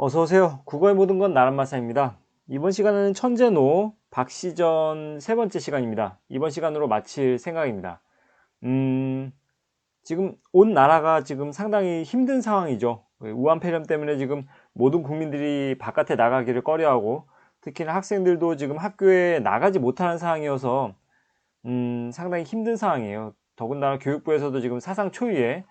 어서오세요. 국어의 모든 건 나란마사입니다. 이번 시간은 천재노 박시전 세 번째 시간입니다. 이번 시간으로 마칠 생각입니다. 지금 온 나라가 지금 상당히 힘든 상황이죠. 우한 폐렴 때문에 지금 모든 국민들이 바깥에 나가기를 꺼려하고 특히나 학생들도 지금 학교에 나가지 못하는 상황이어서 상당히 힘든 상황이에요. 더군다나 교육부에서도 지금 사상 초유의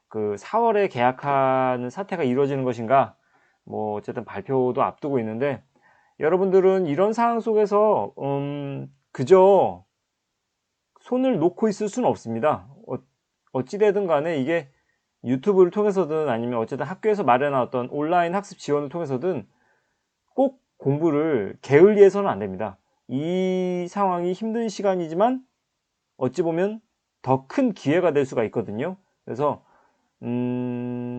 그 4월에 개학하는 사태가 이루어지는 것인가 뭐 어쨌든 발표도 앞두고 있는데 여러분들은 이런 상황 속에서 그저 손을 놓고 있을 수는 없습니다. 어찌되든 간에 이게 유튜브를 통해서든 아니면 어쨌든 학교에서 마련한 어떤 온라인 학습 지원을 통해서든 꼭 공부를 게을리해서는 안 됩니다. 이 상황이 힘든 시간이지만 어찌 보면 더 큰 기회가 될 수가 있거든요. 그래서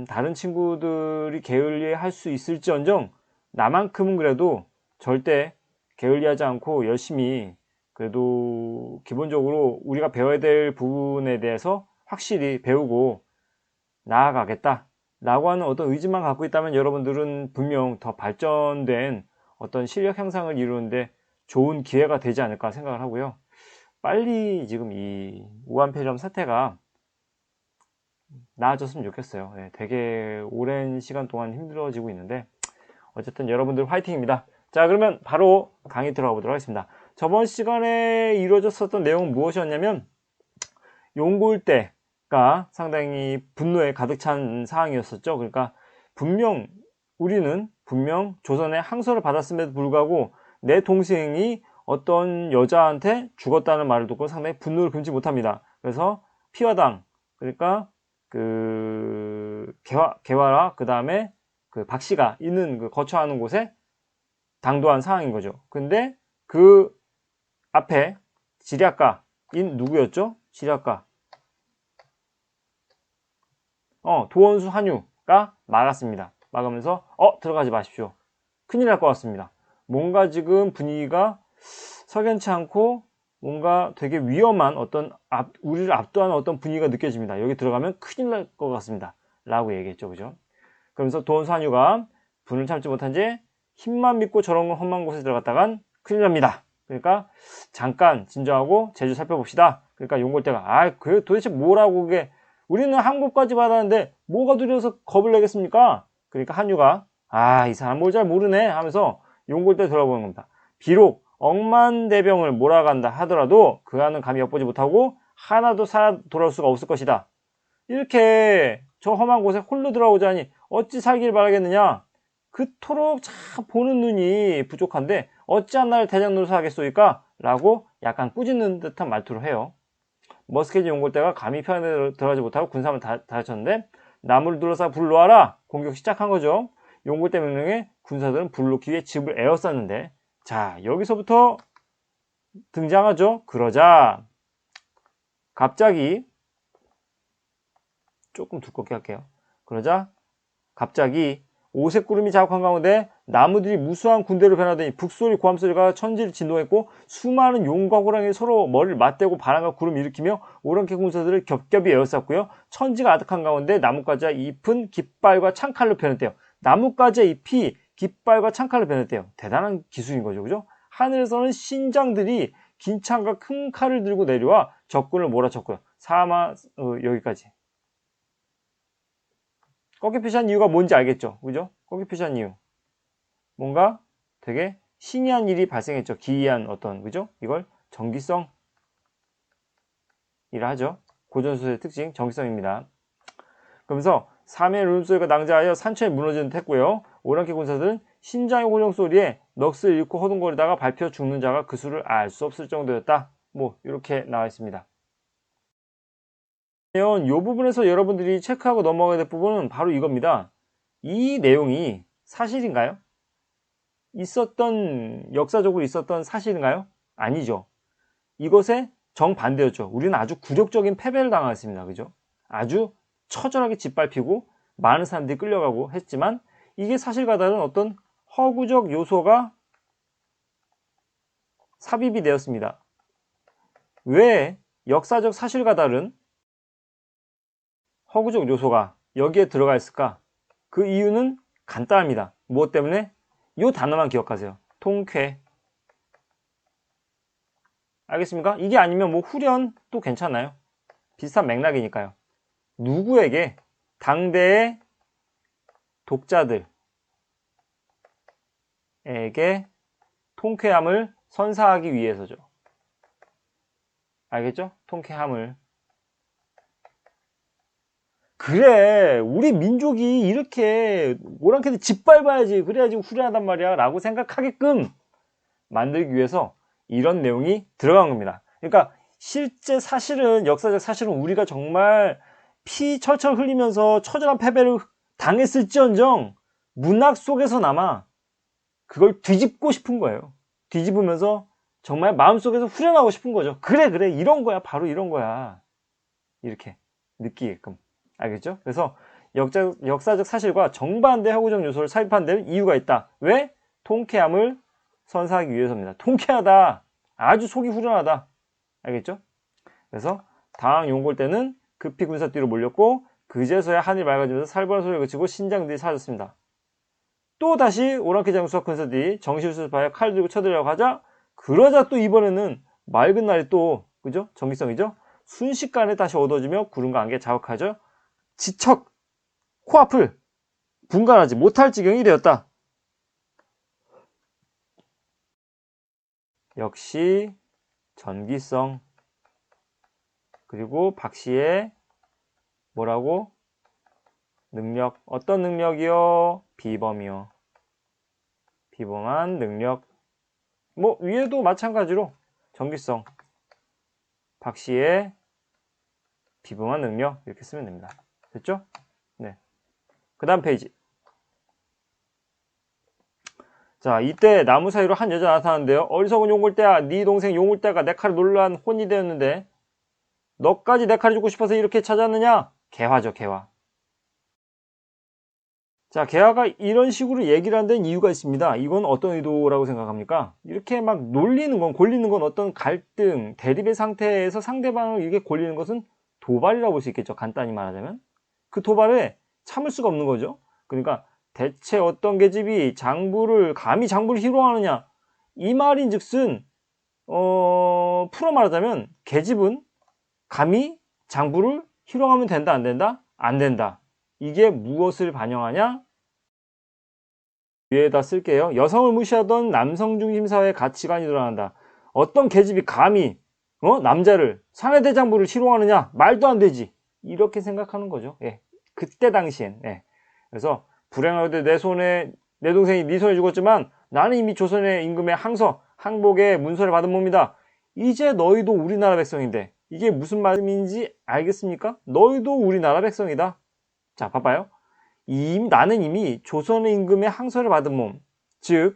다른 친구들이 게을리 할 수 있을지언정 나만큼은 그래도 절대 게을리하지 않고 열심히 그래도 기본적으로 우리가 배워야 될 부분에 대해서 확실히 배우고 나아가겠다 라고 하는 어떤 의지만 갖고 있다면 여러분들은 분명 더 발전된 어떤 실력 향상을 이루는데 좋은 기회가 되지 않을까 생각을 하고요. 빨리 지금 이 우한폐렴 사태가 나아졌으면 좋겠어요. 네, 되게 오랜 시간 동안 힘들어지고 있는데 어쨌든 여러분들 화이팅입니다. 자, 그러면 바로 강의 들어가 보도록 하겠습니다. 저번 시간에 이루어졌었던 내용은 무엇이었냐면 용골대가 상당히 분노에 가득 찬 상황이었었죠. 그러니까 우리는 분명 조선의 항소를 받았음에도 불구하고 내 동생이 어떤 여자한테 죽었다는 말을 듣고 상당히 분노를 금치 못합니다. 그래서 피화당, 그러니까 그 개화라 그 다음에 그 박씨가 있는 그 거처하는 곳에 당도한 상황인 거죠. 근데 그 앞에 지략가인 누구였죠? 지략가 도원수 한유가 막았습니다. 막으면서 들어가지 마십시오. 큰일 날 것 같습니다. 뭔가 지금 분위기가 석연치 않고 뭔가 되게 위험한 어떤 우리를 압도하는 어떤 분위기가 느껴집니다. 여기 들어가면 큰일 날 것 같습니다. 라고 얘기했죠. 그죠? 그러면서 도원수 한유가 분을 참지 못한 채 힘만 믿고 저런 험한 곳에 들어갔다간 큰일 납니다. 그러니까 잠깐 진정하고 제주 살펴봅시다. 그러니까 용골대가 그 도대체 뭐라고 그게 우리는 항복까지 받았는데 뭐가 두려워서 겁을 내겠습니까? 그러니까 한유가 이 사람 뭘 잘 모르네 하면서 용골대 돌아보는 겁니다. 비록 억만대병을 몰아간다 하더라도 그 안은 감히 엿보지 못하고 하나도 살아 돌아올 수가 없을 것이다. 이렇게 저 험한 곳에 홀로 들어오자니 어찌 살길 바라겠느냐. 그토록 참 보는 눈이 부족한데 어찌 나를 대장 노릇을 하겠소이까? 라고 약간 꾸짖는 듯한 말투를 해요. 머스케지 용골대가 감히 편에 들어가지 못하고 군사를 다쳤는데 나무를 둘러싸 불을 놓아라 공격 시작한 거죠. 용골대 명령에 군사들은 불을 놓기 위해 집을 에워쌌는데 자 여기서부터 등장하죠. 그러자 갑자기 조금 두껍게 할게요. 그러자 갑자기 오색 구름이 자욱한 가운데 나무들이 무수한 군대로 변하더니 북소리 고함소리가 천지를 진동했고 수많은 용과 호랑이 서로 머리를 맞대고 바람과 구름을 일으키며 오랑캐 군사들을 겹겹이 에워쌌고요. 천지가 아득한 가운데 나뭇가지와 잎은 깃발과 창칼로 변했대요. 나뭇가지와 잎이 깃발과 창칼로 변했대요. 대단한 기술인 거죠. 그죠? 하늘에서는 신장들이 긴 창과 큰 칼을 들고 내려와 적군을 몰아쳤고요. 여기까지. 꺾기 표시한 이유가 뭔지 알겠죠? 그죠? 꺾기 표시한 이유. 뭔가 되게 신기한 일이 발생했죠. 기이한 어떤, 그죠? 이걸 정기성이라 하죠. 고전소설의 특징, 정기성입니다. 그러면서 삼의 울음소리가 낭자하여 산천이 무너지는 듯 했고요. 오랑캐 군사들은 신장의 호령 소리에 넋을 잃고 허둥거리다가 밟혀 죽는 자가 그 수를 알 수 없을 정도였다. 뭐 이렇게 나와 있습니다. 이 부분에서 여러분들이 체크하고 넘어가야 될 부분은 바로 이겁니다. 이 내용이 사실인가요? 역사적으로 있었던 사실인가요? 아니죠. 이것의 정반대였죠. 우리는 아주 굴욕적인 패배를 당했습니다. 그죠? 아주 처절하게 짓밟히고 많은 사람들이 끌려가고 했지만 이게 사실과 다른 어떤 허구적 요소가 삽입이 되었습니다. 왜 역사적 사실과 다른 허구적 요소가 여기에 들어가 있을까? 그 이유는 간단합니다. 무엇 때문에? 이 단어만 기억하세요. 통쾌. 알겠습니까? 이게 아니면 뭐 후련도 괜찮아요. 비슷한 맥락이니까요. 누구에게? 당대의 독자들에게 통쾌함을 선사하기 위해서죠. 알겠죠? 통쾌함을. 그래, 우리 민족이 이렇게 오랑캐들 짓밟아야지, 그래야지 후련하단 말이야 라고 생각하게끔 만들기 위해서 이런 내용이 들어간 겁니다. 그러니까 실제 사실은, 역사적 사실은 우리가 정말 피 철철 흘리면서 처절한 패배를 당했을지언정 문학 속에서나마 그걸 뒤집고 싶은 거예요. 뒤집으면서 정말 마음속에서 후련하고 싶은 거죠. 그래 이런 거야, 바로 이런 거야, 이렇게 느끼게끔. 알겠죠? 그래서 역사적 사실과 정반대 허구적 요소를 삽입한 데는 이유가 있다. 왜? 통쾌함을 선사하기 위해서입니다. 통쾌하다, 아주 속이 후련하다. 알겠죠? 그래서 당황 용골 때는 급히 군사 뒤로 몰렸고 그제서야 하늘이 맑아지면서 살벌한 소리가 그치고 신장들이 사라졌습니다. 또 다시 오랑캐 장수와 군사들이 정신을 수습하여 칼 들고 쳐들려고 하자, 그러자 또 이번에는 맑은 날이 또, 그죠? 정기성이죠? 순식간에 다시 어두워지며 구름과 안개 자욱하죠. 지척, 코앞을 분간하지 못할 지경이 되었다. 역시 전기성, 그리고 박씨의 뭐라고? 능력. 어떤 능력이요? 비범이요. 비범한 능력. 뭐 위에도 마찬가지로 전기성, 박씨의 비범한 능력, 이렇게 쓰면 됩니다. 됐죠? 네. 그 다음 페이지. 자, 이때 나무 사이로 한 여자 나타나는데요. 어리석은 용골대야, 네 동생 용골대가 내 칼에 놀란 혼이 되었는데 너까지 내 칼을 주고 싶어서 이렇게 찾았느냐? 개화죠, 개화. 자, 개화가 이런 식으로 얘기를 하는 데는 이유가 있습니다. 이건 어떤 의도라고 생각합니까? 이렇게 막 놀리는 건, 골리는 건 어떤 갈등, 대립의 상태에서 상대방을 이렇게 골리는 것은 도발이라고 볼 수 있겠죠. 간단히 말하자면. 그 도발에 참을 수가 없는 거죠. 그러니까 대체 어떤 계집이 감히 장부를 희롱하느냐? 이 말인즉슨 풀어 말하자면 계집은 감히 장부를 희롱하면 된다, 안 된다? 안 된다. 이게 무엇을 반영하냐? 위에다 쓸게요. 여성을 무시하던 남성 중심 사회의 가치관이 드러난다. 어떤 계집이 감히 남자를, 사내대장부를 희롱하느냐? 말도 안 되지. 이렇게 생각하는 거죠. 예. 그때 당시엔. 예. 그래서 불행하게도 내 동생이 네 손에 죽었지만 나는 이미 조선의 임금의 항복의 문서를 받은 몸이다. 이제 너희도 우리나라 백성인데 이게 무슨 말인지 알겠습니까? 너희도 우리나라 백성이다. 자, 봐봐요. 나는 이미 조선의 임금의 항서를 받은 몸. 즉,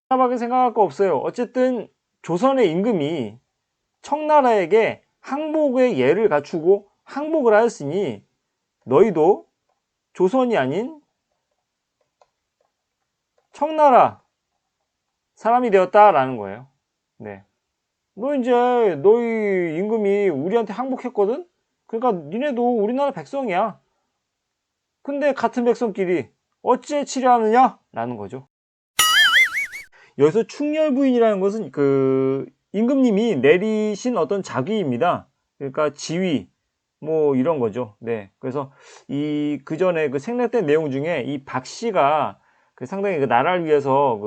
하나밖에 생각할 거 없어요. 어쨌든 조선의 임금이 청나라에게 항복의 예를 갖추고 항복을 하였으니 너희도 조선이 아닌 청나라 사람이 되었다라는 거예요. 네. 너희 임금이 우리한테 항복했거든? 그러니까 니네도 우리나라 백성이야. 근데 같은 백성끼리 어찌 치려하느냐? 라는 거죠. 여기서 충렬부인이라는 것은 그 임금님이 내리신 어떤 자기입니다. 그러니까 지위, 뭐 이런 거죠. 네. 그래서 그 전에 그 생략된 내용 중에 이 박씨가 상당히 그 나라를 위해서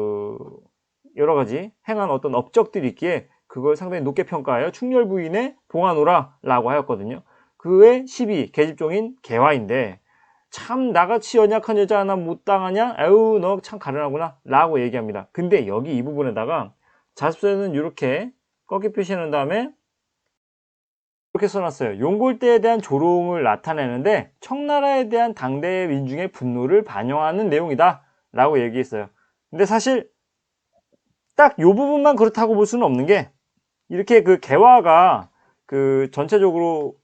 여러 가지 행한 어떤 업적들이 있기에 그걸 상당히 높게 평가하여 충렬부인에 봉하노라 라고 하였거든요. 그의 12 계집종인 개화인데 참 나같이 연약한 여자 하나 못 당하냐? 에휴 너 참 가련하구나 라고 얘기합니다. 근데 여기 이 부분에다가 자습서에는 이렇게 꺾기 표시한 다음에 이렇게 써놨어요. 용골대에 대한 조롱을 나타내는데 청나라에 대한 당대 민중의 분노를 반영하는 내용이다 라고 얘기했어요. 근데 사실 딱 이 부분만 그렇다고 볼 수는 없는 게 이렇게 그 개화가 전체적으로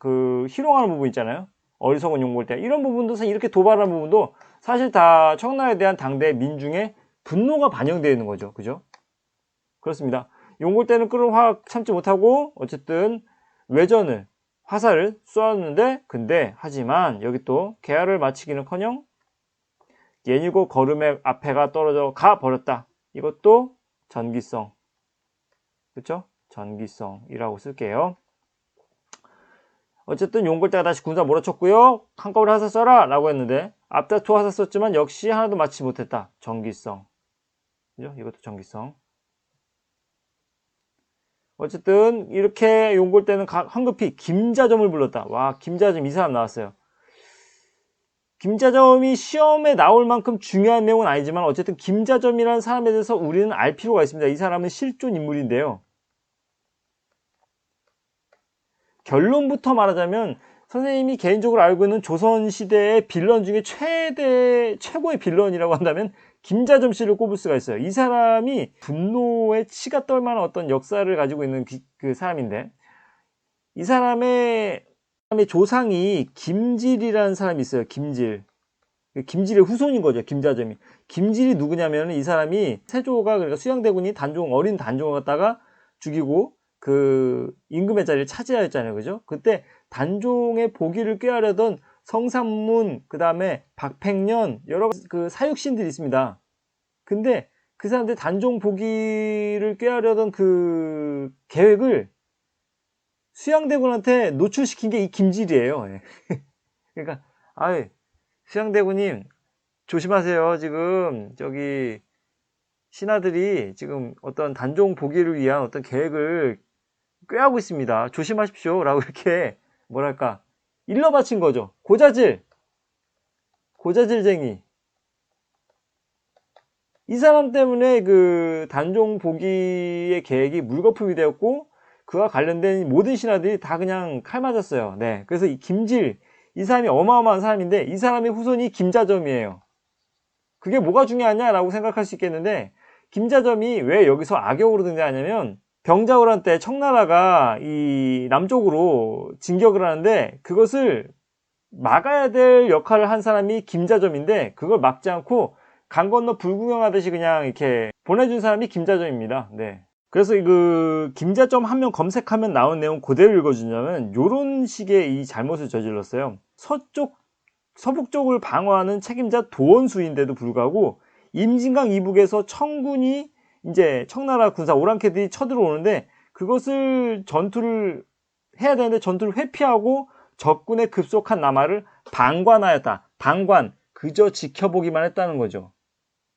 희롱하는 부분 있잖아요. 어리석은 용골대 이런 부분도 사실 이렇게 도발하는 부분도 사실 다 청나라에 대한 당대 민중의 분노가 반영되어 있는 거죠. 그죠? 그렇습니다. 용골대는 끓은 화 참지 못하고 어쨌든 화살을 쏘았는데 근데 하지만 여기 또 개화를 마치기는커녕 예니고 걸음의 앞에가 떨어져 가 버렸다. 이것도 전기성. 그쵸? 전기성이라고 쓸게요. 어쨌든 용골대가 다시 군사 몰아쳤고요. 한꺼번에 화살 쏴라 라고 했는데 앞다투 화살 썼지만 역시 하나도 맞지 못했다. 전기성. 그죠? 이것도 전기성. 어쨌든 이렇게 용골대는 황급히 김자점을 불렀다. 와, 김자점 이 사람 나왔어요. 김자점이 시험에 나올 만큼 중요한 내용은 아니지만 어쨌든 김자점이라는 사람에 대해서 우리는 알 필요가 있습니다. 이 사람은 실존 인물인데요. 결론부터 말하자면 선생님이 개인적으로 알고 있는 조선시대의 빌런 중에 최고의 빌런이라고 한다면 김자점 씨를 꼽을 수가 있어요. 이 사람이 분노의 치가 떨만한 어떤 역사를 가지고 있는 그 사람인데, 이 사람의 조상이 김질이라는 사람이 있어요. 김질. 김질의 후손인 거죠. 김자점이. 김질이 누구냐면 이 사람이 세조가 그러니까 수양대군이 어린 단종을 갖다가 죽이고 그 임금의 자리를 차지하였잖아요. 그죠? 그때 단종의 복위를 꾀하려던 성삼문, 그 다음에 박팽년, 여러 그 사육신들이 있습니다. 근데 그 사람들 단종 복위를 꾀하려던 그 계획을 수양대군한테 노출시킨 게 이 김질이에요. 그러니까, 수양대군님, 조심하세요. 지금, 저기, 신하들이 지금 어떤 단종 복위를 위한 어떤 계획을 꾀하고 있습니다. 조심하십시오. 라고 이렇게, 뭐랄까, 일러 바친 거죠. 고자질쟁이. 이 사람 때문에 그 단종 복위의 계획이 물거품이 되었고, 그와 관련된 모든 신하들이 다 그냥 칼 맞았어요. 네. 그래서 이 김질, 이 사람이 어마어마한 사람인데, 이 사람의 후손이 김자점이에요. 그게 뭐가 중요하냐라고 생각할 수 있겠는데, 김자점이 왜 여기서 악역으로 등장하냐면, 병자호란 때 청나라가 이 남쪽으로 진격을 하는데, 그것을 막아야 될 역할을 한 사람이 김자점인데, 그걸 막지 않고 강 건너 불구경하듯이 그냥 이렇게 보내준 사람이 김자점입니다. 네. 그래서 그 김자점 한 명 검색하면 나온 내용 그대로 읽어주냐면 요런 식의 이 잘못을 저질렀어요. 서북 쪽을 방어하는 책임자 도원수인데도 불구하고 임진강 이북에서 청군이 이제 청나라 군사 오랑캐들이 쳐들어오는데 그것을 전투를 해야 되는데 전투를 회피하고 적군에 급속한 남하를 방관하였다. 방관, 그저 지켜보기만 했다는 거죠.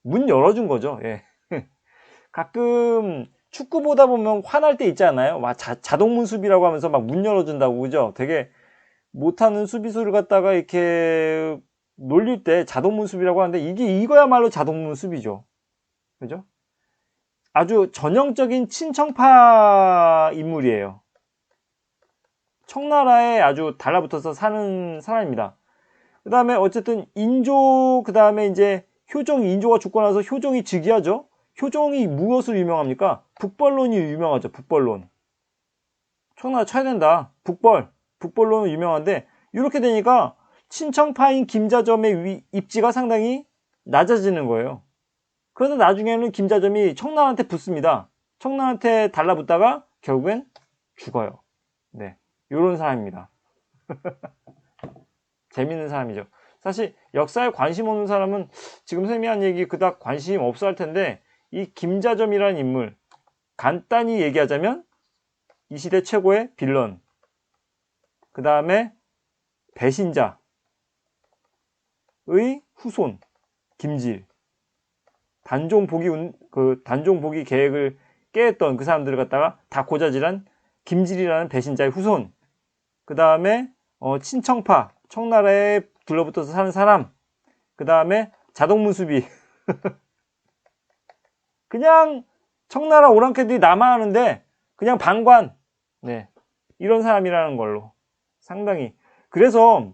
문 열어준 거죠. 예. 가끔 축구 보다 보면 화날 때 있지 않아요? 막 자동문 수비라고 하면서 막 문 열어준다고, 그죠? 되게 못하는 수비수를 갖다가 이렇게 놀릴 때 자동문 수비라고 하는데 이거야말로 자동문 수비죠. 그죠? 아주 전형적인 친청파 인물이에요. 청나라에 아주 달라붙어서 사는 사람입니다. 그 다음에 어쨌든 그 다음에 이제 인조가 죽고 나서 효종이 즉위하죠. 효종이 무엇으로 유명합니까? 북벌론이 유명하죠. 북벌론. 청나라 쳐야 된다. 북벌론은 유명한데 이렇게 되니까 친청파인 김자점의 입지가 상당히 낮아지는 거예요. 그러다 나중에는 김자점이 청나라한테 붙습니다. 청나라한테 달라붙다가 결국엔 죽어요. 네, 요런 사람입니다. 재밌는 사람이죠. 사실 역사에 관심 없는 사람은 지금 선생님이 한 얘기 그닥 관심 없어 할 텐데 이 김자점이라는 인물 간단히 얘기하자면 이 시대 최고의 빌런, 그 다음에 배신자의 후손 김질, 단종 복위 계획을 깨했던 그 사람들을 갖다가 다 고자질한 김질이라는 배신자의 후손, 그 다음에 친청파 청나라에 둘러붙어서 사는 사람, 그 다음에 자동문 수비 그냥 청나라 오랑캐들이 남하하는데 그냥 방관, 네, 이런 사람이라는 걸로 상당히. 그래서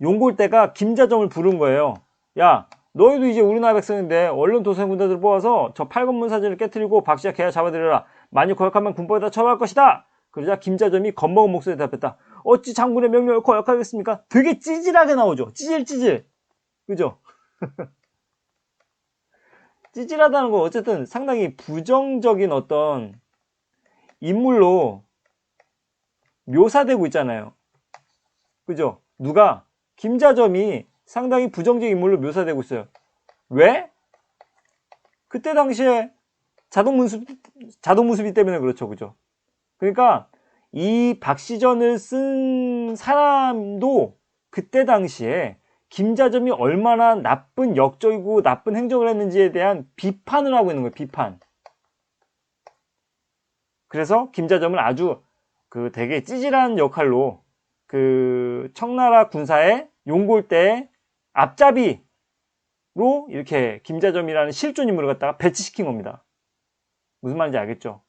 용골대가 김자점을 부른 거예요. 야, 너희도 이제 우리나라 백성인데 얼른 도성군대들을 뽑아서 저 팔건문 사진을 깨뜨리고 박씨와 개야 잡아들여라. 만약 거역하면 군법에다 처벌할 것이다. 그러자 김자점이 겁먹은 목소리에 대답했다. 어찌 장군의 명령을 거역하겠습니까? 되게 찌질하게 나오죠. 찌질. 그죠? 찌질하다는 건 어쨌든 상당히 부정적인 어떤 인물로 묘사되고 있잖아요. 그죠? 김자점이 상당히 부정적 인물로 묘사되고 있어요. 왜? 그때 당시에 자동무수비 때문에 그렇죠. 그죠? 그러니까 이 박시전을 쓴 사람도 그때 당시에 김자점이 얼마나 나쁜 역적이고 나쁜 행적을 했는지에 대한 비판을 하고 있는 거예요. 비판. 그래서 김자점을 아주 그 되게 찌질한 역할로 그 청나라 군사의 용골대의 앞잡이로 이렇게 김자점이라는 실존 인물을 갖다가 배치시킨 겁니다. 무슨 말인지 알겠죠?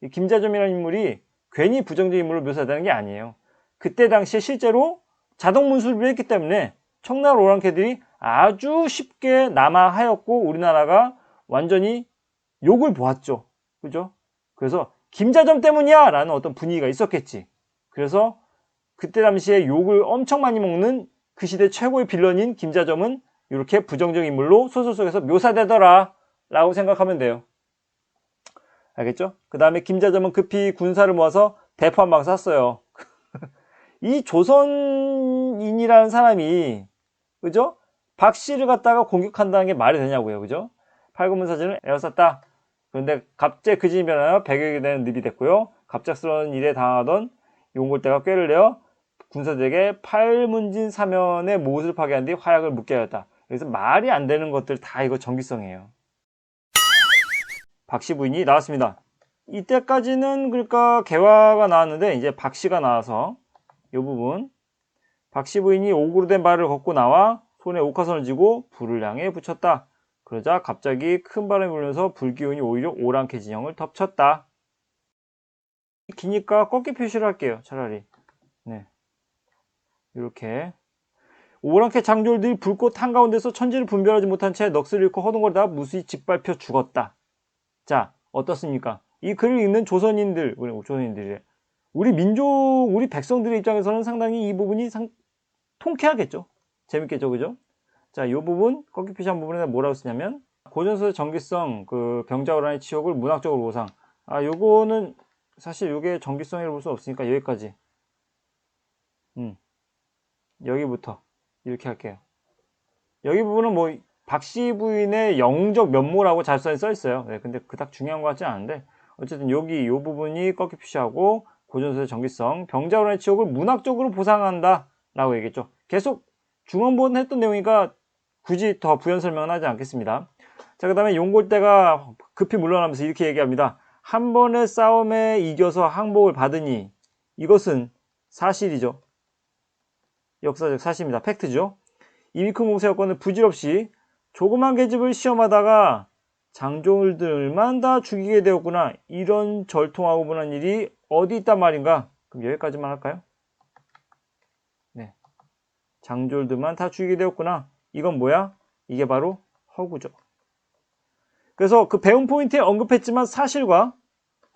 이 김자점이라는 인물이 괜히 부정적 인물로 묘사되는 게 아니에요. 그때 당시에 실제로 자동 문수를 했기 때문에 청나라 오랑캐들이 아주 쉽게 남하하였고 우리나라가 완전히 욕을 보았죠. 그죠? 그래서 김자점 때문이야! 라는 어떤 분위기가 있었겠지. 그래서 그때 당시에 욕을 엄청 많이 먹는 그 시대 최고의 빌런인 김자점은 이렇게 부정적 인물로 소설 속에서 묘사되더라 라고 생각하면 돼요. 알겠죠? 그 다음에 김자점은 급히 군사를 모아서 대포 한 방 쐈어요. 이 조선인이라는 사람이 그죠? 박씨를 갖다가 공격한다는 게 말이 되냐고요. 그죠? 팔굽문 사진을 에워쌌다. 그런데 갑자기 그 진이 변하여 100여개 되는 늪이 됐고요. 갑작스러운 일에 당하던 용골대가 꾀를 내어 군사들에게 팔문진 사면의 못을 파괴한 뒤 화약을 묻게 하였다. 그래서 말이 안 되는 것들 다 이거 정기성이에요. 박씨 부인이 나왔습니다. 이때까지는 그러니까 개화가 나왔는데 이제 박씨가 나와서 이 부분 박씨 부인이 옥으로 된 발을 걷고 나와 손에 옥화선을 쥐고 불을 향해 붙였다. 그러자 갑자기 큰 바람이 불면서 불기운이 오히려 오랑캐 진영을 덮쳤다. 기니까 꺾기 표시를 할게요. 차라리. 네. 이렇게 오랑캐 장졸들이 불꽃 한가운데서 천지를 분별하지 못한 채 넋을 잃고 허둥거리다가 무수히 짓밟혀 죽었다. 자, 어떻습니까? 이 글을 읽는 조선인들이 우리 민족, 우리 백성들의 입장에서는 상당히 이 부분이 통쾌하겠죠? 재밌겠죠? 그죠? 자, 이 부분, 꺾기 표시한 부분에 뭐라고 쓰냐면, 고전서의 정기성, 그 병자호란의 치욕을 문학적으로 보상. 요거는 사실 요게 정기성이라고 볼 수 없으니까 여기까지. 여기부터 이렇게 할게요. 여기 부분은 뭐 박씨 부인의 영적 면모라고 자서에 써 있어요. 네, 근데 그닥 중요한 것 같지 않은데 어쨌든 여기 이 부분이 꺾기 표시하고 고전서의 정기성, 병자호란의 치욕을 문학적으로 보상한다 라고 얘기했죠. 계속 중원본 했던 내용이니까 굳이 더 부연 설명은 하지 않겠습니다. 자, 그 다음에 용골대가 급히 물러나면서 이렇게 얘기합니다. 한 번의 싸움에 이겨서 항복을 받으니 이것은 사실이죠. 역사적 사실입니다. 팩트죠. 이미 큰 공세였건을 부질없이 조그만 계집을 시험하다가 장졸들만 다 죽이게 되었구나. 이런 절통하고 분한 일이 어디 있단 말인가? 그럼 여기까지만 할까요? 네. 장졸들만 다 죽이게 되었구나. 이건 뭐야? 이게 바로 허구죠. 그래서 그 배운 포인트에 언급했지만 사실과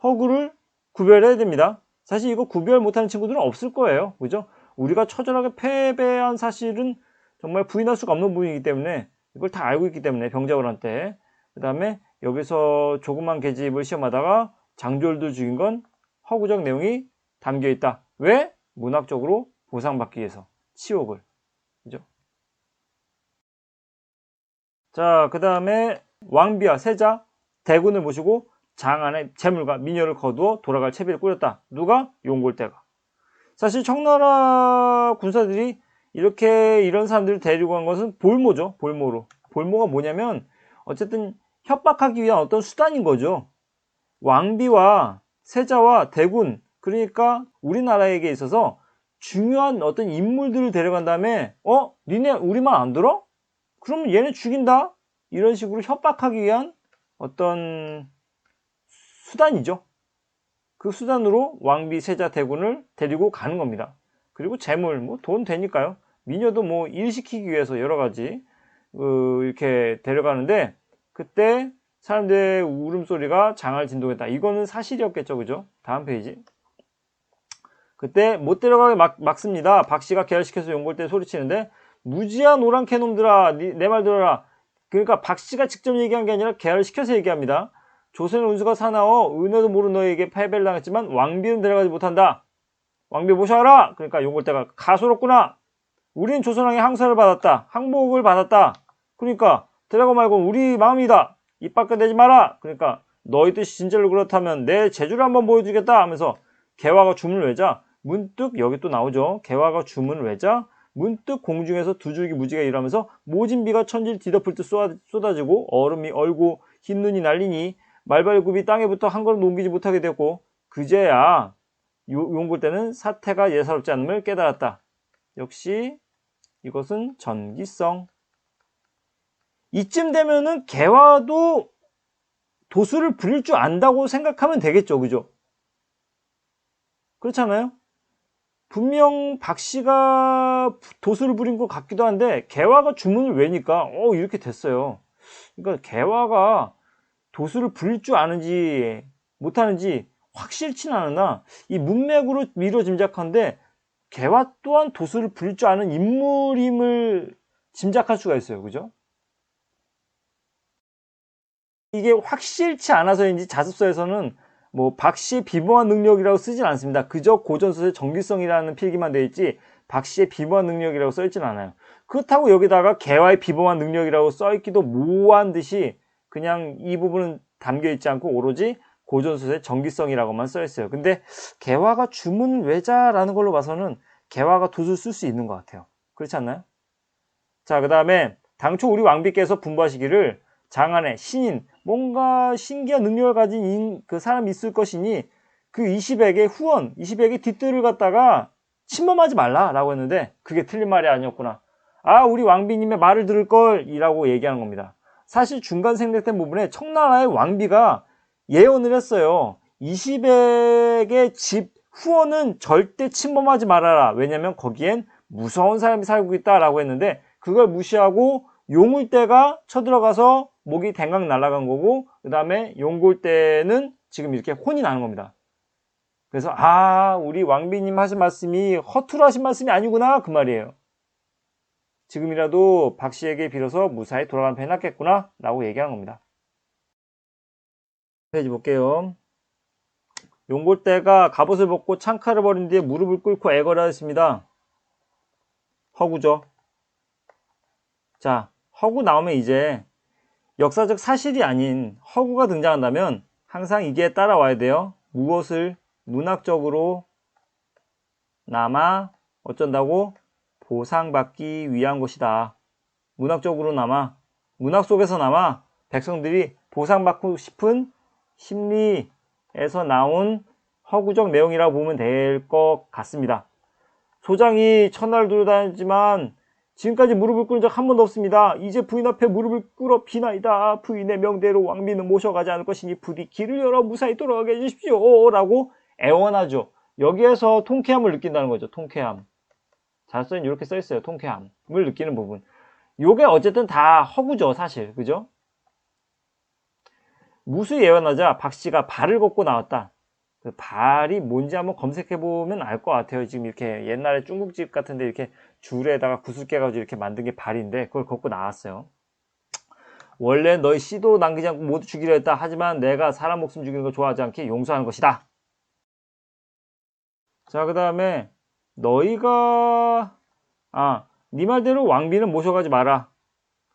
허구를 구별해야 됩니다. 사실 이거 구별 못하는 친구들은 없을 거예요. 그죠? 우리가 처절하게 패배한 사실은 정말 부인할 수가 없는 부분이기 때문에 이걸 다 알고 있기 때문에 병자호란 때 그 다음에 여기서 조그만 계집을 시험하다가 장졸들 죽인 건 허구적 내용이 담겨 있다. 왜? 문학적으로 보상받기 위해서 치욕을. 그죠? 자, 그 다음에 왕비와 세자, 대군을 모시고 장 안에 재물과 미녀를 거두어 돌아갈 채비를 꾸렸다. 누가? 용골대가. 사실 청나라 군사들이 이렇게 이런 사람들을 데리고 간 것은 볼모죠. 볼모로. 볼모가 뭐냐면 어쨌든 협박하기 위한 어떤 수단인 거죠. 왕비와 세자와 대군, 그러니까 우리나라에게 있어서 중요한 어떤 인물들을 데려간 다음에 니네 우리 말 안 들어? 그러면 얘네 죽인다? 이런 식으로 협박하기 위한 어떤 수단이죠. 그 수단으로 왕비, 세자, 대군을 데리고 가는 겁니다. 그리고 재물, 뭐 돈 되니까요. 미녀도 뭐 일시키기 위해서 여러 가지 이렇게 데려가는데 그때 사람들의 울음소리가 장을 진동했다. 이거는 사실이었겠죠. 그죠? 다음 페이지. 그때 못 데려가게 막습니다. 박씨가 계열시켜서 용골대 소리치는데 무지한 오랑캐 놈들아 내 말 들어라. 그러니까 박씨가 직접 얘기한 게 아니라 계열시켜서 얘기합니다. 조선의 운수가 사나워 은혜도 모르는 너에게 패배를 당했지만 왕비는 데려가지 못한다. 왕비 모셔와라. 그러니까 용골대가 가소롭구나. 우린 조선왕의 항서를 받았다. 항복을 받았다. 그러니까 드라곤 말고 우리 마음이다. 입 밖에 내지 마라. 그러니까 너희 뜻이 진짜로 그렇다면 내 재주를 한번 보여주겠다 하면서 개화가 줌을 외자 문득 여기 또 나오죠. 개화가 줌을 외자 문득 공중에서 두 줄기 무지개 일하면서 모진 비가 천지를 뒤덮을 듯 쏟아지고 얼음이 얼고 흰 눈이 날리니 말발굽이 땅에 붙어 한 걸음 옮기지 못하게 되었고 그제야 용골대는 사태가 예사롭지 않음을 깨달았다. 역시 이것은 전기성. 이쯤 되면은 개화도 도수를 부릴 줄 안다고 생각하면 되겠죠. 그죠? 그렇잖아요? 분명 박씨가 도수를 부린 것 같기도 한데 개화가 주문을 외니까 이렇게 됐어요. 그러니까 개화가 도수를 부릴 줄 아는지 못하는지 확실치는 않으나 이 문맥으로 미뤄 짐작한데 개화 또한 도수를 부릴 줄 아는 인물임을 짐작할 수가 있어요. 그죠? 이게 확실치 않아서인지 자습서에서는 뭐 박씨의 비범한 능력이라고 쓰진 않습니다. 그저 고전소설의 정기성이라는 필기만 되어 있지 박씨의 비범한 능력이라고 써있진 않아요. 그렇다고 여기다가 개화의 비범한 능력이라고 써있기도 모호한 듯이 그냥 이 부분은 담겨있지 않고 오로지 고전소설의 정기성이라고만 써있어요. 근데 개화가 주문 외자라는 걸로 봐서는 개화가 돛을 쓸 수 있는 것 같아요. 그렇지 않나요? 자, 그 다음에 당초 우리 왕비께서 분부하시기를 장안에 신인 뭔가 신기한 능력을 가진 그 사람이 있을 것이니 그 20에게 후원 20에게 뒷뜰을 갖다가 침범하지 말라라고 했는데 그게 틀린 말이 아니었구나. 아, 우리 왕비님의 말을 들을 걸 이라고 얘기하는 겁니다. 사실 중간 생략된 부분에 청나라의 왕비가 예언을 했어요. 20에게 집 후원은 절대 침범하지 말아라. 왜냐면 거기엔 무서운 사람이 살고 있다라고 했는데 그걸 무시하고 용울대가 쳐들어가서 목이 댕강 날아간 거고 그 다음에 용골대는 지금 이렇게 혼이 나는 겁니다. 그래서 우리 왕비님 하신 말씀이 허투루 하신 말씀이 아니구나 그 말이에요. 지금이라도 박씨에게 빌어서 무사히 돌아가는 편이 낫겠구나 라고 얘기하는 겁니다. 페이지 볼게요. 용골대가 갑옷을 벗고 창칼을 버린 뒤에 무릎을 꿇고 애걸을 했습니다. 허구죠. 자, 허구 나오면 이제 역사적 사실이 아닌 허구가 등장한다면 항상 이게 따라와야 돼요. 무엇을 문학적으로 남아 어쩐다고? 보상받기 위한 것이다. 문학적으로 남아 문학 속에서 남아 백성들이 보상받고 싶은 심리에서 나온 허구적 내용이라고 보면 될 것 같습니다. 소장이 천하를 두루다니지만 지금까지 무릎을 꿇은 적 한 번도 없습니다. 이제 부인 앞에 무릎을 꿇어 비나이다. 부인의 명대로 왕비는 모셔가지 않을 것이니 부디 길을 열어 무사히 돌아가게 해주십시오. 라고 애원하죠. 여기에서 통쾌함을 느낀다는 거죠. 통쾌함. 자서는 이렇게 써있어요. 통쾌함을 느끼는 부분. 요게 어쨌든 다 허구죠. 사실. 그죠? 무수 예언하자 박씨가 발을 걷고 나왔다. 그 발이 뭔지 한번 검색해보면 알 것 같아요. 지금 이렇게 옛날에 중국집 같은데 이렇게 줄에다가 구슬 깨가지고 이렇게 만든 게 발인데 그걸 걷고 나왔어요. 원래 너희 씨도 남기지 않고 모두 죽이려 했다. 하지만 내가 사람 목숨 죽이는 걸 좋아하지 않게 용서하는 것이다. 자, 그 다음에 너희가 네 말대로 왕비는 모셔가지 마라.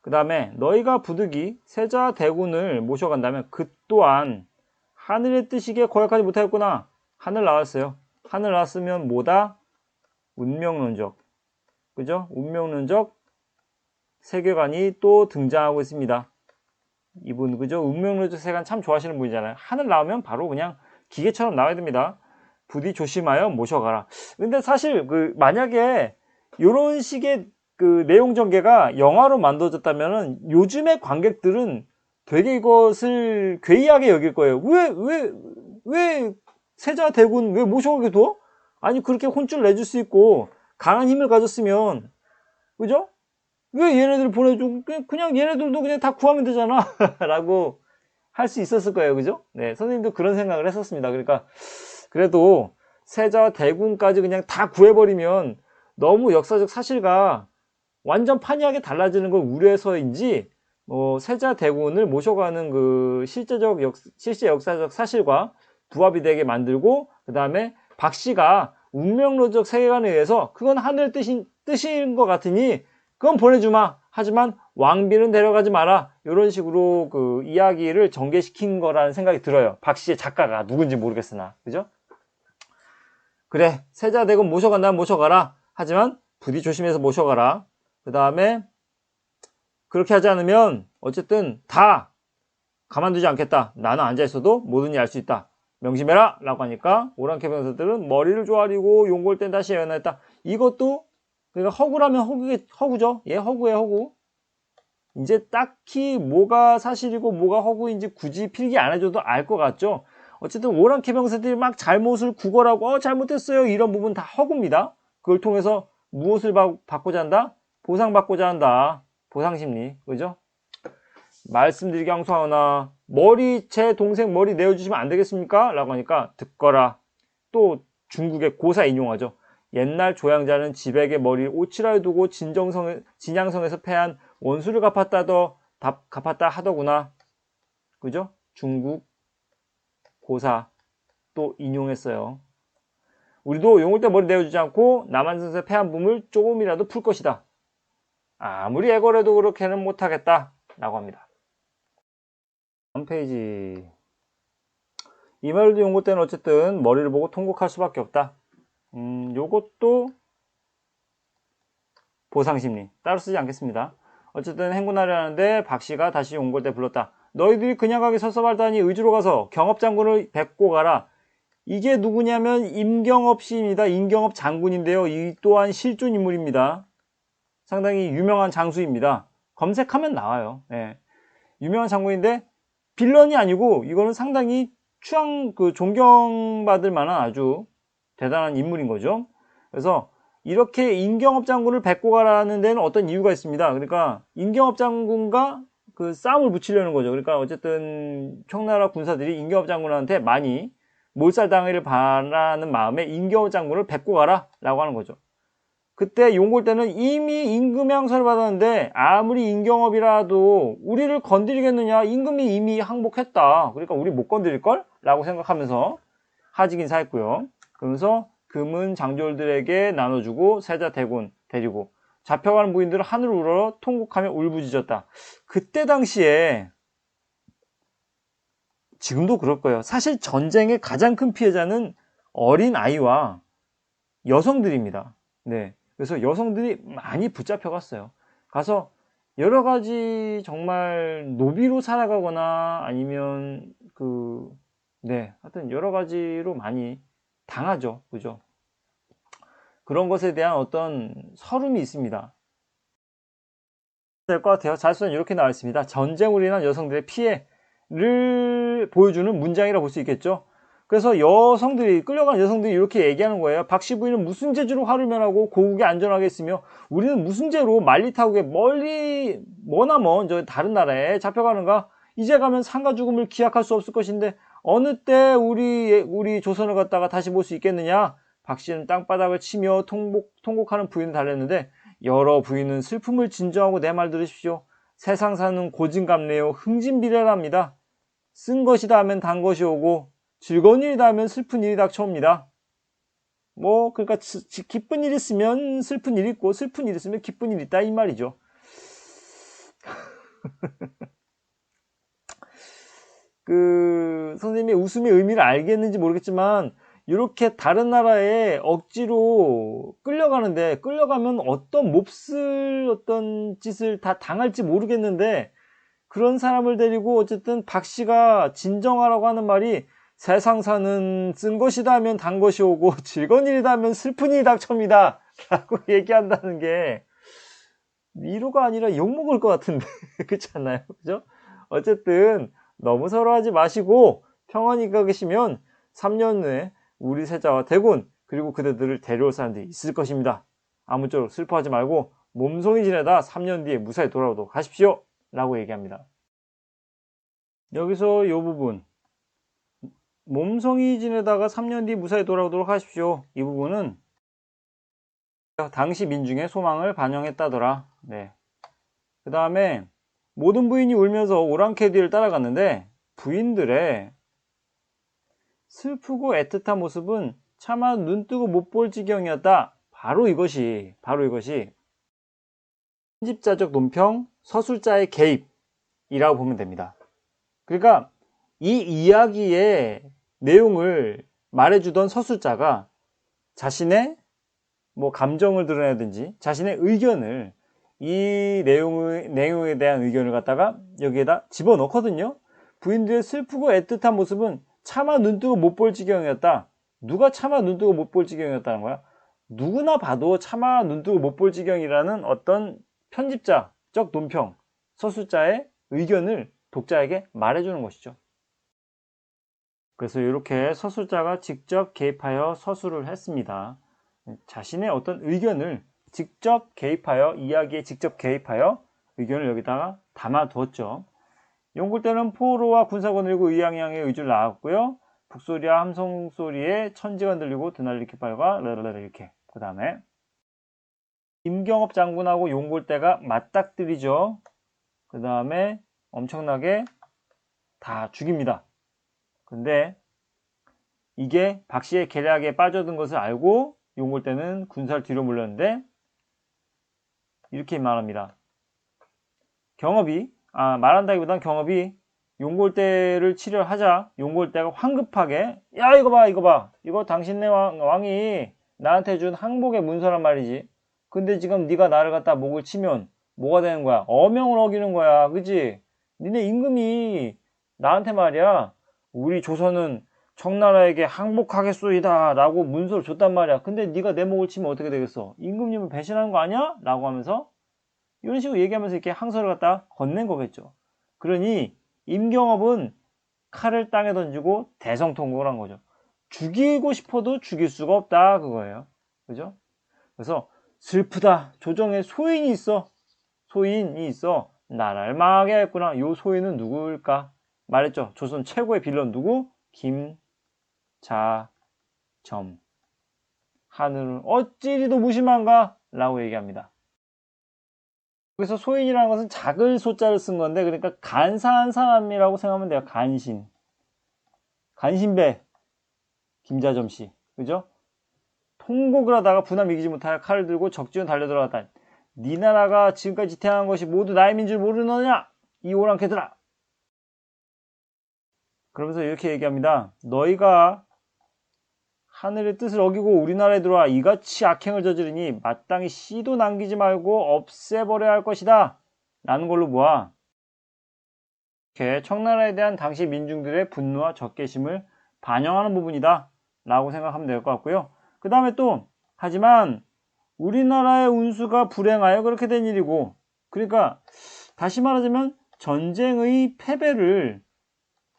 그 다음에 너희가 부득이 세자 대군을 모셔간다면 그 또한 하늘의 뜻이기에 거역하지 못하였구나. 하늘 나왔어요. 하늘 나왔으면 뭐다? 운명론적. 그죠? 운명론적 세계관이 또 등장하고 있습니다. 이분, 그죠? 운명론적 세계관 참 좋아하시는 분이잖아요. 하늘 나오면 바로 그냥 기계처럼 나와야 됩니다. 부디 조심하여 모셔가라. 근데 사실, 만약에, 요런 식의 내용 전개가 영화로 만들어졌다면은 요즘의 관객들은 되게 이것을 괴이하게 여길 거예요. 왜 세자 대군 왜 모셔가게 둬? 아니, 그렇게 혼쭐 내줄 수 있고, 강한 힘을 가졌으면, 그죠? 왜 얘네들 보내주고, 그냥 얘네들도 그냥 다 구하면 되잖아. 라고 할 수 있었을 거예요. 그죠? 네, 선생님도 그런 생각을 했었습니다. 그러니까, 그래도 세자 대군까지 그냥 다 구해버리면 너무 역사적 사실과 완전 판이하게 달라지는 걸 우려해서인지, 세자 대군을 모셔가는 실제 역사적 사실과 부합이 되게 만들고, 그 다음에 박씨가 운명론적 세계관에 의해서 그건 하늘의 뜻인 것 같으니 그건 보내주마. 하지만 왕비는 데려가지 마라. 이런 식으로 그 이야기를 전개시킨 거라는 생각이 들어요. 박 씨의 작가가 누군지 모르겠으나. 그죠? 그래, 세자대군 모셔간다면 모셔가라. 하지만 부디 조심해서 모셔가라. 그 다음에 그렇게 하지 않으면 어쨌든 다 가만두지 않겠다. 나는 앉아있어도 모든 일 알 수 있다. 명심해라! 라고 하니까 오랑캐 병사들은 머리를 조아리고 용골 땐 다시 예언했다. 이것도 그러니까 허구라면 허구죠. 예, 허구예요, 허구. 이제 딱히 뭐가 사실이고 뭐가 허구인지 굳이 필기 안 해줘도 알 것 같죠. 어쨌든 오랑캐 병사들이 막 잘못을 구걸하고 잘못했어요. 이런 부분 다 허구입니다. 그걸 통해서 무엇을 받고자 한다? 보상받고자 한다. 보상심리. 그죠? 말씀드리기 항소하거나 제 동생 머리 내어주시면 안 되겠습니까? 라고 하니까 듣거라. 또 중국의 고사 인용하죠. 옛날 조양자는 지백의 머리를 오치라에 두고 진양성에서 패한 원수를 갚았다 하더구나. 그죠? 중국 고사 또 인용했어요. 우리도 용골대 머리 내어주지 않고 남한선에서 패한 붐을 조금이라도 풀 것이다. 아무리 애걸해도 그렇게는 못하겠다. 라고 합니다. 다음 페이지. 이말도 용골대는 어쨌든 머리를 보고 통곡할 수밖에 없다. 요것도 보상심리. 따로 쓰지 않겠습니다. 어쨌든 행군하려 하는데 박씨가 다시 용골대 불렀다. 너희들이 그냥 가기 섭섭하다니 의주로 가서 경업장군을 뵙고 가라. 이게 누구냐면 임경업 씨입니다. 임경업 장군인데요. 이 또한 실존 인물입니다. 상당히 유명한 장수입니다. 검색하면 나와요. 예. 유명한 장군인데 빌런이 아니고 이거는 상당히 존경받을 만한 아주 대단한 인물인 거죠. 그래서 이렇게 임경업 장군을 뵙고 가라는 데는 어떤 이유가 있습니다. 그러니까 임경업 장군과 그 싸움을 붙이려는 거죠. 그러니까 어쨌든 청나라 군사들이 임경업 장군한테 많이 몰살당하기를 바라는 마음에 임경업 장군을 뵙고 가라 라고 하는 거죠. 그때 용골대는 이미 임금의 항서를 받았는데 아무리 임경업이라도 우리를 건드리겠느냐. 임금이 이미 항복했다. 그러니까 우리 못 건드릴걸? 라고 생각하면서 하직인사했고요. 그러면서 금은 장졸들에게 나눠주고 세자 대군 데리고 잡혀가는 부인들을 하늘 우러러 통곡하며 울부짖었다. 그때 당시에 지금도 그럴 거예요. 사실 전쟁의 가장 큰 피해자는 어린 아이와 여성들입니다. 네. 그래서 여성들이 많이 붙잡혀 갔어요. 가서 여러 가지 정말 노비로 살아가거나 아니면 하여튼 여러 가지로 많이 당하죠. 그죠? 그런 것에 대한 어떤 서름이 있습니다. 될 것 같아요. 자수는 이렇게 나와 있습니다. 전쟁으로 인한 여성들의 피해를 보여주는 문장이라 볼 수 있겠죠. 그래서 끌려간 여성들이 이렇게 얘기하는 거예요. 박씨 부인은 무슨 재주로 화를 면하고 고국에 안전하게 있으며 우리는 무슨 죄로 말리타국에 머나먼 저 다른 나라에 잡혀가는가? 이제 가면 상가 죽음을 기약할 수 없을 것인데 어느 때 우리 조선을 갖다가 다시 볼 수 있겠느냐? 박씨는 땅바닥을 치며 통곡하는 부인을 달랬는데 여러 부인은 슬픔을 진정하고 내 말 들으십시오. 세상 사는 고진감래요 흥진비례랍니다. 쓴 것이다 하면 단 것이 오고 즐거운 일이다 하면 슬픈 일이 닥쳐옵니다. 그러니까 기쁜 일 있으면 슬픈 일 있고 슬픈 일 있으면 기쁜 일 있다 이 말이죠. 선생님이 웃음의 의미를 알겠는지 모르겠지만 이렇게 다른 나라에 억지로 끌려가면 어떤 짓을 다 당할지 모르겠는데 그런 사람을 데리고 어쨌든 박씨가 진정하라고 하는 말이 세상 사는 쓴 것이다 하면 단 것이 오고 즐거운 일이다 하면 슬픈 일이 닥쳐옵니다 라고 얘기한다는 게 위로가 아니라 욕먹을 것 같은데 그렇지 않나요? 그죠? 어쨌든 너무 서러워하지 마시고 평안히 가 계시면 3년 후에 우리 세자와 대군 그리고 그대들을 데려올 사람들이 있을 것입니다. 아무쪼록 슬퍼하지 말고 몸송이 지내다 3년 뒤에 무사히 돌아오도록 하십시오 라고 얘기합니다. 여기서 이 부분 몸송이 지내다가 3년 뒤 무사히 돌아오도록 하십시오. 이 부분은 당시 민중의 소망을 반영했다더라. 네. 그 다음에 모든 부인이 울면서 오랑캐 뒤를 따라갔는데 부인들의 슬프고 애틋한 모습은 차마 눈 뜨고 못 볼 지경이었다. 바로 이것이 편집자적 논평, 서술자의 개입이라고 보면 됩니다. 그러니까 이 이야기의 내용을 말해주던 서술자가 자신의 감정을 드러내든지 자신의 의견을 이 내용에 대한 의견을 갖다가 여기에다 집어넣거든요. 부인들의 슬프고 애틋한 모습은 차마 눈 뜨고 못 볼 지경이었다. 누가 차마 눈 뜨고 못 볼 지경이었다는 거야? 누구나 봐도 차마 눈 뜨고 못 볼 지경이라는 어떤 편집자적 논평, 서술자의 의견을 독자에게 말해주는 것이죠. 그래서 이렇게 서술자가 직접 개입하여 서술을 했습니다. 자신의 어떤 의견을 직접 개입하여, 이야기에 직접 개입하여 의견을 여기다가 담아두었죠. 용굴 때는 포로와 군사관을 들고 의양양의 의주를 나왔고요. 북소리와 함성소리에 천지가 들리고 드날리 깃발과 이렇게. 그 다음에 임경업 장군하고 용골대가 맞닥뜨리죠. 그 다음에 엄청나게 다 죽입니다. 근데 이게 박씨의 계략에 빠져든 것을 알고 용골대는 군사를 뒤로 물렸는데 이렇게 말합니다. 말한다기보단 경업이 용골대를 치료하자 용골대가 황급하게 야 이거 봐 이거 당신네 왕이 나한테 준 항복의 문서란 말이지. 근데 지금 네가 나를 갖다 목을 치면 뭐가 되는 거야? 어명을 어기는 거야. 그지? 니네 임금이 나한테 말이야 우리 조선은 청나라에게 항복하겠소이다 라고 문서를 줬단 말이야. 근데 네가 내 목을 치면 어떻게 되겠어? 임금님을 배신하는 거 아니야? 라고 하면서 이런 식으로 얘기하면서 이렇게 항서를 갖다 건넨 거겠죠. 그러니 임경업은 칼을 땅에 던지고 대성통곡을 한 거죠. 죽이고 싶어도 죽일 수가 없다 그거예요. 그죠? 그래서 슬프다. 조정에 소인이 있어. 나라를 망하게 했구나. 요 소인은 누구일까? 말했죠. 조선 최고의 빌런 누구? 김자점. 하늘은 어찌리도 무심한가? 라고 얘기합니다. 그래서 소인이라는 것은 작을 소자를 쓴 건데, 그러니까 간사한 사람이라고 생각하면 돼요. 간신배 김자점 씨, 그죠? 통곡을 하다가 분함 이기지 못하여 칼을 들고 적지원 달려들어갔다. 네 나라가 지금까지 태어난 것이 모두 나의 민줄 모르느냐? 이 오랑캐들아. 그러면서 이렇게 얘기합니다. 너희가 하늘의 뜻을 어기고 우리나라에 들어와 이같이 악행을 저지르니 마땅히 씨도 남기지 말고 없애버려야 할 것이다 라는 걸로 보아 이렇게 청나라에 대한 당시 민중들의 분노와 적개심을 반영하는 부분이다 라고 생각하면 될 것 같고요. 그 다음에 또 하지만 우리나라의 운수가 불행하여 그렇게 된 일이고, 그러니까 다시 말하자면 전쟁의 패배를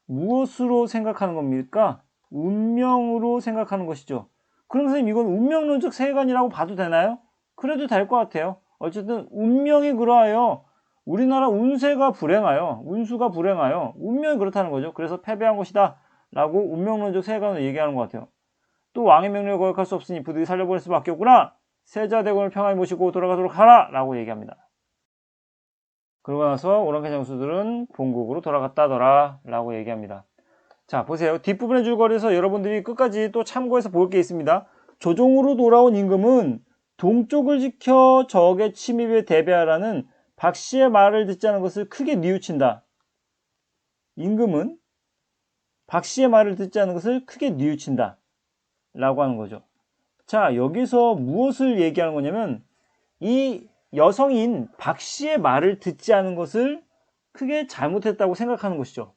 무엇으로 생각하는 겁니까? 운명으로 생각하는 것이죠. 그럼 선생님 이건 운명론적 세계관이라고 봐도 되나요? 그래도 될 것 같아요. 어쨌든 운명이 그러하여 우리나라 운수가 불행하여 운명이 그렇다는 거죠. 그래서 패배한 것이다 라고 운명론적 세계관을 얘기하는 것 같아요. 또 왕의 명령을 거역할 수 없으니 부득이 살려보낼 수밖에 없구나. 세자대군을 평안히 모시고 돌아가도록 하라 라고 얘기합니다. 그러고 나서 오랑캐 장수들은 본국으로 돌아갔다더라 라고 얘기합니다. 자 보세요. 뒷부분의 줄거리에서 여러분들이 끝까지 또 참고해서 볼 게 있습니다. 조정으로 돌아온 임금은 동쪽을 지켜 적의 침입에 대비하라는 박씨의 말을 듣지 않은 것을 크게 뉘우친다. 임금은 박씨의 말을 듣지 않은 것을 크게 뉘우친다 라고 하는 거죠. 자 여기서 무엇을 얘기하는 거냐면 이 여성인 박씨의 말을 듣지 않은 것을 크게 잘못했다고 생각하는 것이죠.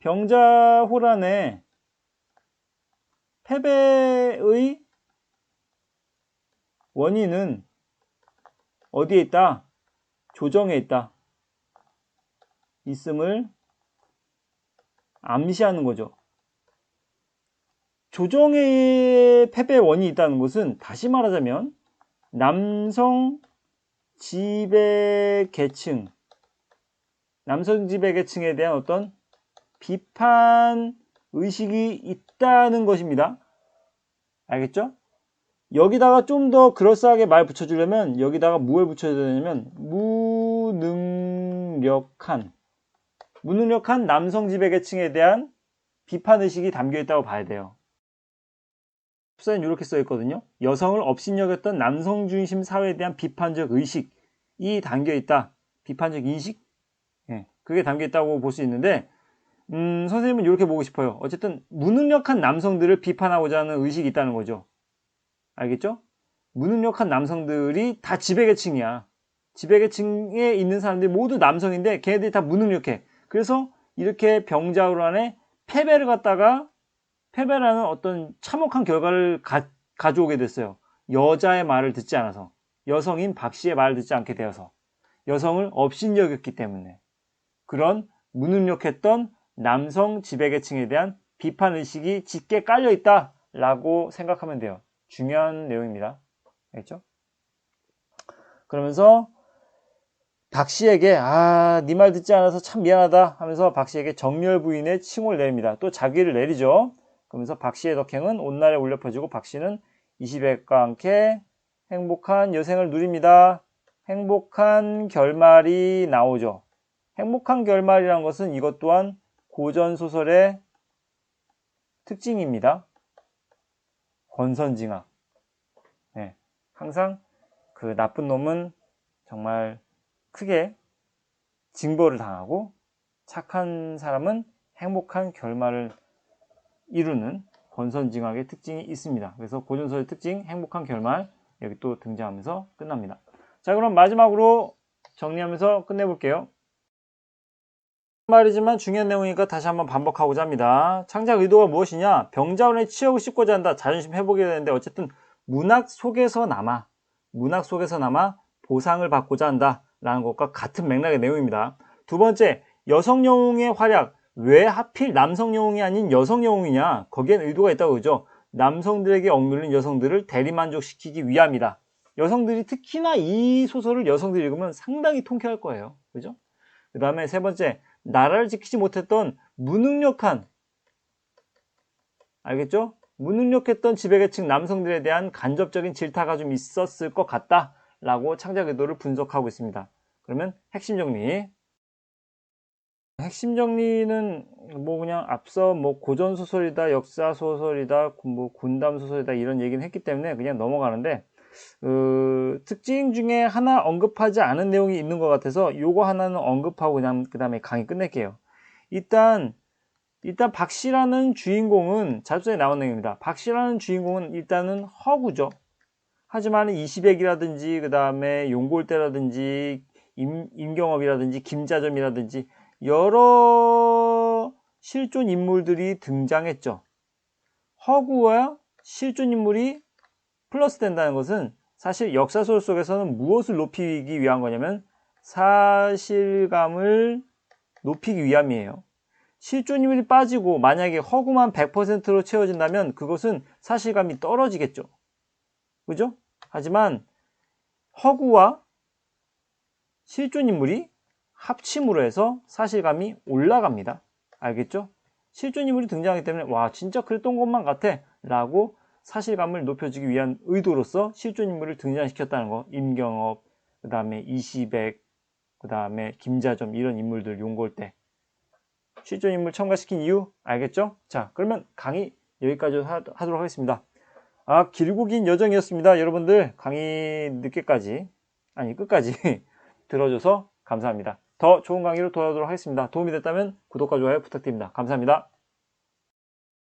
병자호란의 패배의 원인은 어디에 있다? 조정에 있음을 암시하는 거죠. 조정의 패배의 원인이 있다는 것은 다시 말하자면 남성 지배 계층에 대한 어떤 비판 의식이 있다는 것입니다. 알겠죠? 여기다가 좀 더 그럴싸하게 말 붙여주려면 여기다가 무엇을 붙여줘야 되냐면 무능력한 남성 지배 계층에 대한 비판의식이 담겨있다고 봐야 돼요. 앞서는 이렇게 써있거든요. 여성을 업신여겼던 남성중심 사회에 대한 비판적 의식이 담겨있다. 비판적 인식? 예, 그게 담겨있다고 볼 수 있는데 선생님은 이렇게 보고 싶어요. 어쨌든 무능력한 남성들을 비판하고자 하는 의식이 있다는 거죠. 알겠죠? 무능력한 남성들이 다 지배계층이야. 지배계층에 있는 사람들이 모두 남성인데 걔네들이 다 무능력해. 그래서 이렇게 병자호란에 패배라는 어떤 참혹한 결과를 가져오게 됐어요. 여자의 말을 듣지 않아서, 여성인 박 씨의 말을 듣지 않게 되어서, 여성을 업신여겼기 때문에 그런 무능력했던 남성 지배계층에 대한 비판의식이 짙게 깔려있다라고 생각하면 돼요. 중요한 내용입니다. 알겠죠? 그러면서 박 씨에게 네 말 듣지 않아서 참 미안하다 하면서 박 씨에게 정렬 부인의 칭호를 내립니다. 또 자기를 내리죠. 그러면서 박 씨의 덕행은 온날에 울려 퍼지고 박 씨는 20액과 함께 행복한 여생을 누립니다. 행복한 결말이 나오죠. 행복한 결말이라는 것은 이것 또한 고전소설의 특징입니다. 권선징악. 네, 항상 그 나쁜 놈은 정말 크게 징벌을 당하고 착한 사람은 행복한 결말을 이루는 권선징악의 특징이 있습니다. 그래서 고전소설의 특징, 행복한 결말 여기 또 등장하면서 끝납니다. 자, 그럼 마지막으로 정리하면서 끝내볼게요. 말이지만 중요한 내용이니까 다시 한번 반복하고자 합니다. 창작 의도가 무엇이냐? 병자호란에 치역을 씹고자 한다. 자존심 회복이 되는데 어쨌든 문학 속에서나마 보상을 받고자 한다 라는 것과 같은 맥락의 내용입니다. 두 번째, 여성 영웅의 활약. 왜 하필 남성 영웅이 아닌 여성 영웅이냐? 거기엔 의도가 있다고 그러죠. 남성들에게 억눌린 여성들을 대리만족시키기 위함이다. 여성들이 특히나 이 소설을 여성들이 읽으면 상당히 통쾌할 거예요. 그죠? 그 다음에 세 번째, 나라를 지키지 못했던 무능력한, 알겠죠? 무능력했던 지배계층 남성들에 대한 간접적인 질타가 좀 있었을 것 같다 라고 창작 의도를 분석하고 있습니다. 그러면 핵심 정리는 그냥 앞서 고전소설이다, 역사소설이다, 군담소설이다 이런 얘기는 했기 때문에 그냥 넘어가는데 특징 중에 하나 언급하지 않은 내용이 있는 것 같아서 요거 하나는 언급하고 그냥 그 다음에 강의 끝낼게요. 일단 박 씨라는 주인공은 자소서에 나온 내용입니다. 박 씨라는 주인공은 일단은 허구죠. 하지만 이시백이라든지 그 다음에 용골대라든지 임경업이라든지 김자점이라든지 여러 실존 인물들이 등장했죠. 허구와 실존 인물이 플러스 된다는 것은 사실 역사소설 속에서는 무엇을 높이기 위한 거냐면 사실감을 높이기 위함이에요. 실존 인물이 빠지고 만약에 허구만 100%로 채워진다면 그것은 사실감이 떨어지겠죠. 그죠? 하지만 허구와 실존 인물이 합침으로 해서 사실감이 올라갑니다. 알겠죠? 실존 인물이 등장하기 때문에 와 진짜 그랬던 것만 같아 라고 사실감을 높여주기 위한 의도로서 실존 인물을 등장시켰다는 거. 임경업, 그 다음에 이시백, 그 다음에 김자점 이런 인물들 용골대 실존 인물 첨가시킨 이유 알겠죠? 자, 그러면 강의 여기까지 하도록 하겠습니다. 길고 긴 여정이었습니다. 여러분들 강의 끝까지 들어줘서 감사합니다. 더 좋은 강의로 돌아오도록 하겠습니다. 도움이 됐다면 구독과 좋아요 부탁드립니다. 감사합니다.